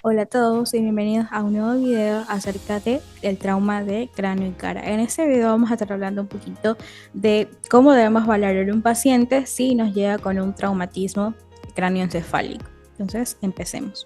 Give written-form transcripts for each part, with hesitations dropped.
Hola a todos y bienvenidos a un nuevo video acerca del trauma de cráneo y cara. En este video vamos a estar hablando un poquito de cómo debemos valorar un paciente si nos llega con un traumatismo cráneoencefálico. Entonces, empecemos.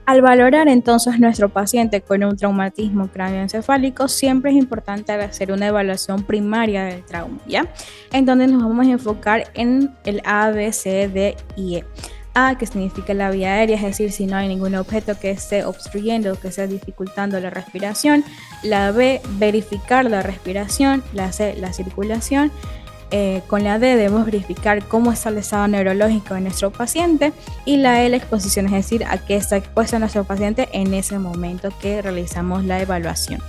Al valorar entonces nuestro paciente con un traumatismo cráneoencefálico, siempre es importante hacer una evaluación primaria del trauma, ¿ya? En donde nos vamos a enfocar en el A, B, C, D y E. A, que significa la vía aérea, es decir, si no hay ningún objeto que esté obstruyendo o que esté dificultando la respiración. La B, verificar la respiración. La C, la circulación. Con la D debemos verificar cómo está el estado neurológico de nuestro paciente, y la E, la exposición, es decir, a qué está expuesto nuestro paciente en ese momento que realizamos la evaluación.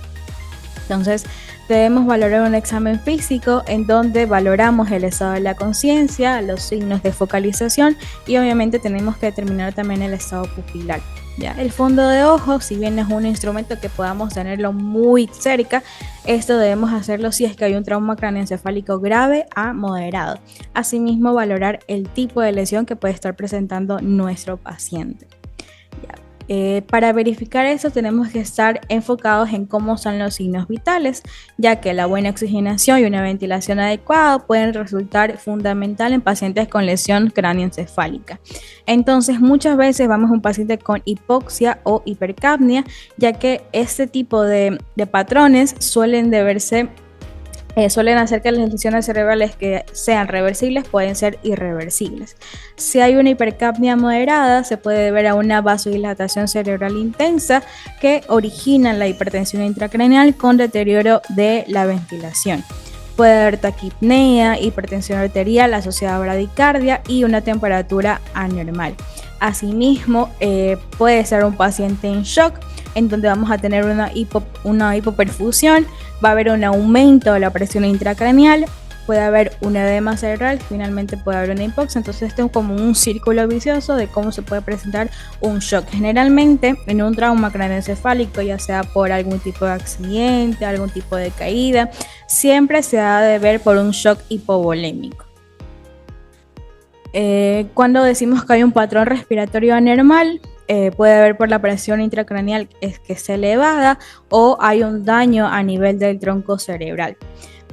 Entonces, debemos valorar un examen físico en donde valoramos el estado de la conciencia, los signos de focalización y obviamente tenemos que determinar también el estado pupilar. ¿Ya? El fondo de ojo, si bien es un instrumento que podamos tenerlo muy cerca, esto debemos hacerlo si es que hay un trauma craneoencefálico grave a moderado. Asimismo, valorar el tipo de lesión que puede estar presentando nuestro paciente. ¿Ya? Para verificar eso tenemos que estar enfocados en cómo son los signos vitales, ya que la buena oxigenación y una ventilación adecuada pueden resultar fundamental en pacientes con lesión cráneoencefálica. Entonces, muchas veces vamos a un paciente con hipoxia o hipercapnia, ya que este tipo de patrones suelen deberse suelen hacer que las lesiones cerebrales que sean reversibles pueden ser irreversibles. Si hay una hipercapnia moderada, se puede deber a una vasodilatación cerebral intensa que origina la hipertensión intracraneal con deterioro de la ventilación. Puede haber taquipnea, hipertensión arterial asociada a bradicardia y una temperatura anormal. Asimismo, puede ser un paciente en shock, en donde vamos a tener una hipoperfusión, va a haber un aumento de la presión intracraneal, puede haber un edema cerebral, finalmente puede haber una hipoxia. Entonces esto es como un círculo vicioso de cómo se puede presentar un shock. Generalmente en un trauma craneoencefálico, ya sea por algún tipo de accidente, algún tipo de caída, siempre se ha de ver por un shock hipovolémico. Cuando decimos que hay un patrón respiratorio anormal, puede haber por la presión intracraneal que es elevada o hay un daño a nivel del tronco cerebral.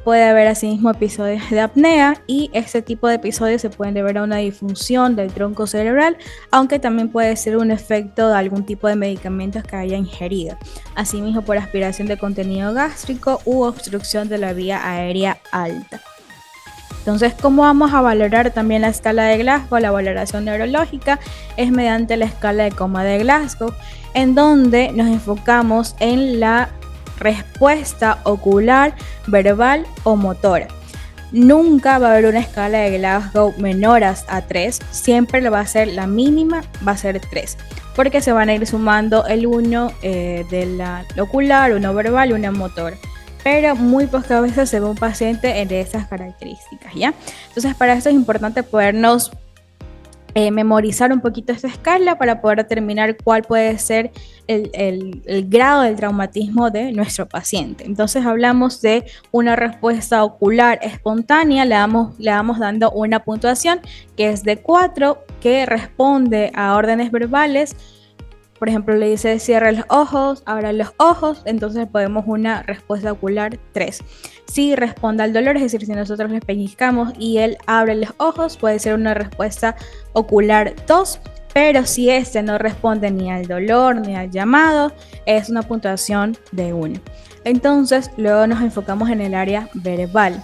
Puede haber asimismo episodios de apnea, y este tipo de episodios se pueden deber a una disfunción del tronco cerebral, aunque también puede ser un efecto de algún tipo de medicamentos que haya ingerido. Asimismo, por aspiración de contenido gástrico u obstrucción de la vía aérea alta. Entonces, ¿cómo vamos a valorar también la escala de Glasgow? La valoración neurológica es mediante la escala de coma de Glasgow, en donde nos enfocamos en la respuesta ocular, verbal o motora. Nunca va a haber una escala de Glasgow menor a 3, siempre lo va a ser la mínima, va a ser 3, porque se van a ir sumando el 1 de la ocular, 1 verbal y 1 motora. Pero muy pocas veces se ve un paciente de esas características, ¿ya? Entonces, para esto es importante podernos memorizar un poquito esta escala para poder determinar cuál puede ser el grado del traumatismo de nuestro paciente. Entonces, hablamos de una respuesta ocular espontánea, le vamos dando una puntuación que es de 4, que responde a órdenes verbales. Por ejemplo, le dice cierra los ojos, abra los ojos, entonces podemos una respuesta ocular 3. Si responde al dolor, es decir, si nosotros le pellizcamos y él abre los ojos, puede ser una respuesta ocular 2, pero si este no responde ni al dolor ni al llamado, es una puntuación de 1. Entonces, luego nos enfocamos en el área verbal,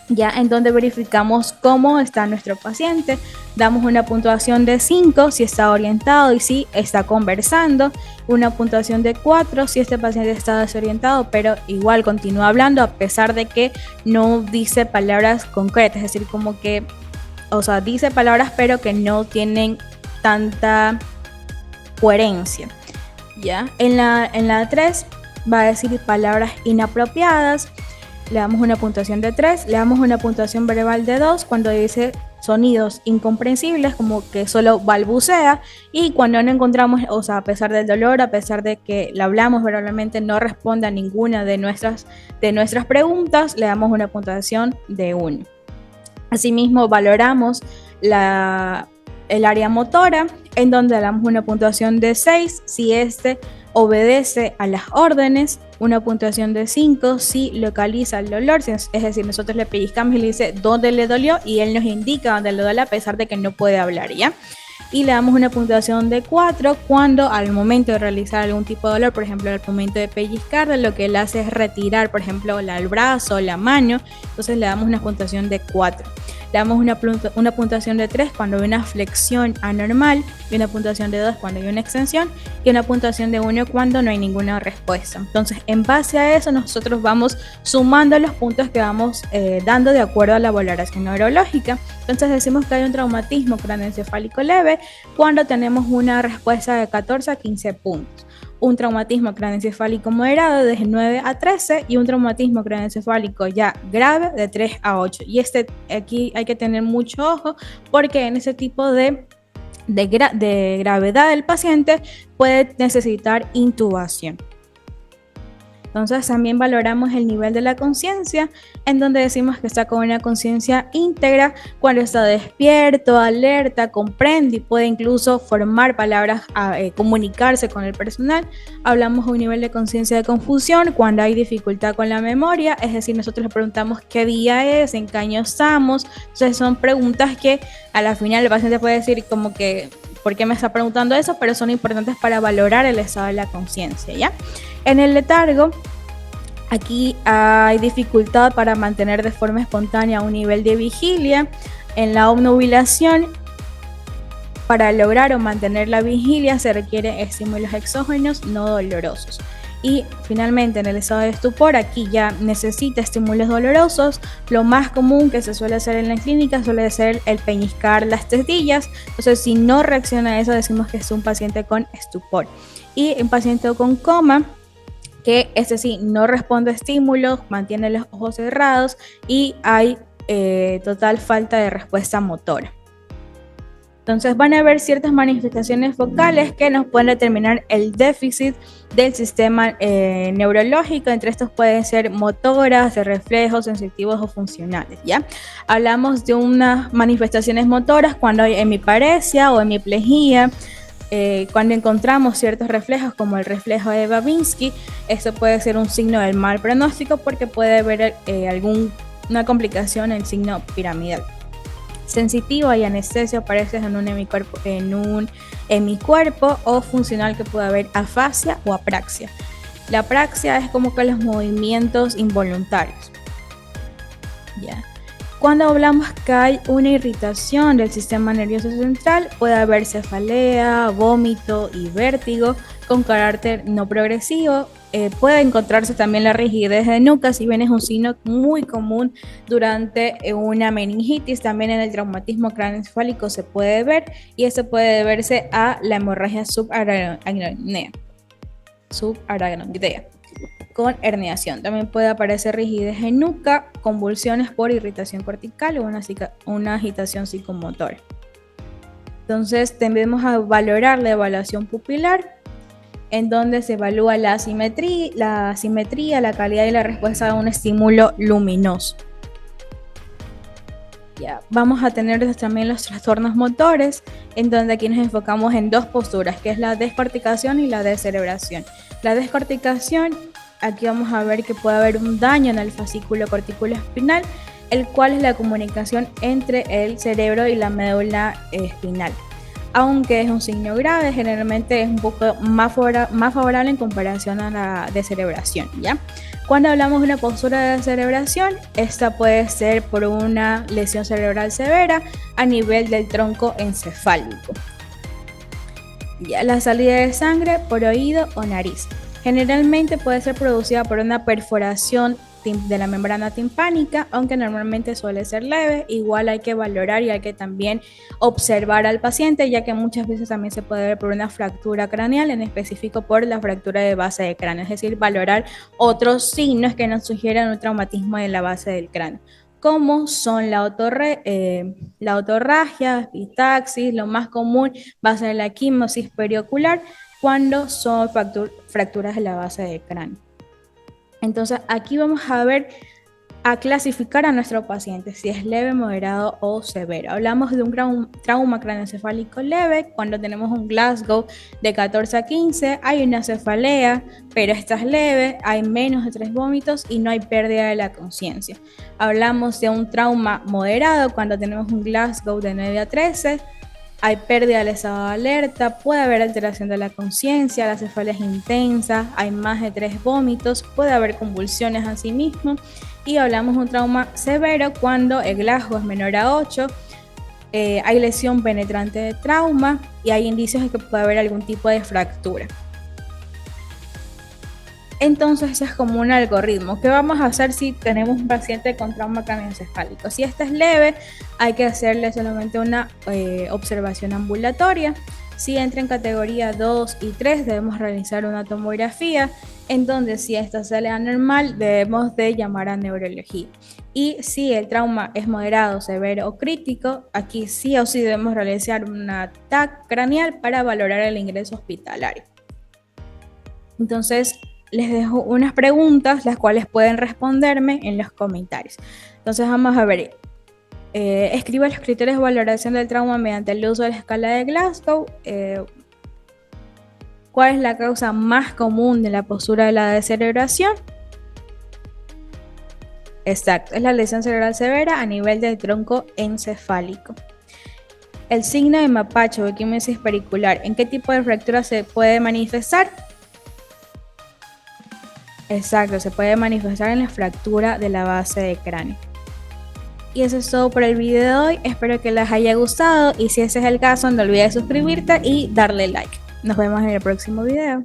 ya en donde verificamos cómo está nuestro paciente. Damos una puntuación de 5 si está orientado y si está conversando, una puntuación de 4 si este paciente está desorientado pero igual continúa hablando a pesar de que no dice palabras concretas, es decir, como que, o sea, dice palabras pero que no tienen tanta coherencia. Ya en la 3 va a decir palabras inapropiadas, le damos una puntuación de 3, le damos una puntuación verbal de 2 cuando dice sonidos incomprensibles, como que solo balbucea, y cuando no encontramos, o sea, a pesar del dolor, a pesar de que le hablamos verbalmente, no responde a ninguna de nuestras preguntas, le damos una puntuación de 1. Asimismo, valoramos el área motora, en donde damos una puntuación de 6 si este obedece a las órdenes, una puntuación de 5 si localiza el dolor, es decir, nosotros le pellizcamos y le dice dónde le dolió y él nos indica dónde le duele a pesar de que no puede hablar, ¿ya? Y le damos una puntuación de 4 cuando al momento de realizar algún tipo de dolor, por ejemplo, al momento de pellizcar, lo que él hace es retirar, por ejemplo, el brazo, la mano, entonces le damos una puntuación de 4. Le damos una puntuación de 3 cuando hay una flexión anormal, y una puntuación de 2 cuando hay una extensión, y una puntuación de 1 cuando no hay ninguna respuesta. Entonces, en base a eso, nosotros vamos sumando los puntos que vamos dando de acuerdo a la valoración neurológica. Entonces, decimos que hay un traumatismo craneoencefálico leve cuando tenemos una respuesta de 14 a 15 puntos. Un traumatismo craneoencefálico moderado de 9 a 13 y un traumatismo craneoencefálico ya grave de 3 a 8. Y aquí hay que tener mucho ojo porque en ese tipo de gravedad del paciente puede necesitar intubación. Entonces también valoramos el nivel de la conciencia, en donde decimos que está con una conciencia íntegra, cuando está despierto, alerta, comprende y puede incluso formar palabras, comunicarse con el personal. Hablamos de un nivel de conciencia de confusión, cuando hay dificultad con la memoria, es decir, nosotros le preguntamos qué día es, en qué año estamos. Entonces son preguntas que a la final el paciente puede decir como que ¿por qué me está preguntando eso? Pero son importantes para valorar el estado de la conciencia, ¿ya? En el letargo, aquí hay dificultad para mantener de forma espontánea un nivel de vigilia. En la obnubilación, para lograr o mantener la vigilia se requieren estímulos exógenos no dolorosos. Y finalmente en el estado de estupor, aquí ya necesita estímulos dolorosos. Lo más común que se suele hacer en la clínica suele ser el peñiscar las tetillas. Entonces si no reacciona a eso decimos que es un paciente con estupor. Y un paciente con coma, que sí no responde a estímulos, mantiene los ojos cerrados y hay total falta de respuesta motora. Entonces van a haber ciertas manifestaciones vocales que nos pueden determinar el déficit del sistema neurológico. Entre estos pueden ser motoras, de reflejos, sensitivos o funcionales, ¿ya? Hablamos de unas manifestaciones motoras cuando hay hemiparesia o hemiplegia. Cuando encontramos ciertos reflejos como el reflejo de Babinski, eso puede ser un signo del mal pronóstico porque puede haber alguna complicación en el signo piramidal. Sensitivo y anestesia aparece en un hemicuerpo o funcional que puede haber afasia o apraxia. La apraxia es como que los movimientos involuntarios. ¿Ya? Cuando hablamos que hay una irritación del sistema nervioso central, puede haber cefalea, vómito y vértigo con carácter no progresivo. Puede encontrarse también la rigidez de nuca, si bien es un signo muy común durante una meningitis. También en el traumatismo craneoencefálico se puede ver, y eso puede deberse a la hemorragia subaracnoidea con herniación. También puede aparecer rigidez en nuca, convulsiones por irritación cortical o una agitación psicomotora. Entonces tendemos a valorar la evaluación pupilar, en donde se evalúa la simetría, la calidad y la respuesta a un estímulo luminoso. Ya, vamos a tener también los trastornos motores, en donde aquí nos enfocamos en dos posturas, que es la descorticación y la descerebración. La descorticación, aquí vamos a ver que puede haber un daño en el fascículo corticoespinal, el cual es la comunicación entre el cerebro y la médula espinal. Aunque es un signo grave, generalmente es un poco más favorable en comparación a la descerebración, ¿ya? Cuando hablamos de una postura de descerebración, esta puede ser por una lesión cerebral severa a nivel del tronco encefálico. Ya, la salida de sangre por oído o nariz. Generalmente puede ser producida por una perforación de la membrana timpánica, aunque normalmente suele ser leve. Igual hay que valorar y hay que también observar al paciente, ya que muchas veces también se puede ver por una fractura craneal, en específico por la fractura de base de cráneo, es decir, valorar otros signos que nos sugieren un traumatismo de la base del cráneo, como son la otorragia, epistaxis. Lo más común va a ser la quimosis periocular cuando son fracturas de la base del cráneo. Entonces aquí vamos a ver a clasificar a nuestro paciente si es leve, moderado o severo. Hablamos de un trauma craneoencefálico leve cuando tenemos un Glasgow de 14 a 15, hay una cefalea, pero esta es leve, hay menos de 3 vómitos y no hay pérdida de la conciencia. Hablamos de un trauma moderado cuando tenemos un Glasgow de 9 a 13, hay pérdida del estado de alerta, puede haber alteración de la conciencia, la cefalea es intensa, hay más de 3 vómitos, puede haber convulsiones asimismo. Y hablamos de un trauma severo cuando el Glasgow es menor a 8, hay lesión penetrante de trauma y hay indicios de que puede haber algún tipo de fractura. Entonces, ese es como un algoritmo. ¿Qué vamos a hacer si tenemos un paciente con trauma craneoencefálico? Si este es leve, hay que hacerle solamente una observación ambulatoria. Si entra en categoría 2 y 3, debemos realizar una tomografía, en donde si esta sale anormal, debemos de llamar a neurología. Y si el trauma es moderado, severo o crítico, aquí sí o sí debemos realizar una TAC craneal para valorar el ingreso hospitalario. Entonces, les dejo unas preguntas, las cuales pueden responderme en los comentarios. Entonces, vamos a ver. Escriba los criterios de valoración del trauma mediante el uso de la escala de Glasgow. ¿Cuál es la causa más común de la postura de la descerebración? Exacto, es la lesión cerebral severa a nivel del tronco encefálico. El signo de mapacho o equimosis pericular, ¿en qué tipo de fractura se puede manifestar? Exacto, se puede manifestar en la fractura de la base de cráneo. Y eso es todo por el video de hoy, espero que les haya gustado y si ese es el caso no olvides suscribirte y darle like. Nos vemos en el próximo video.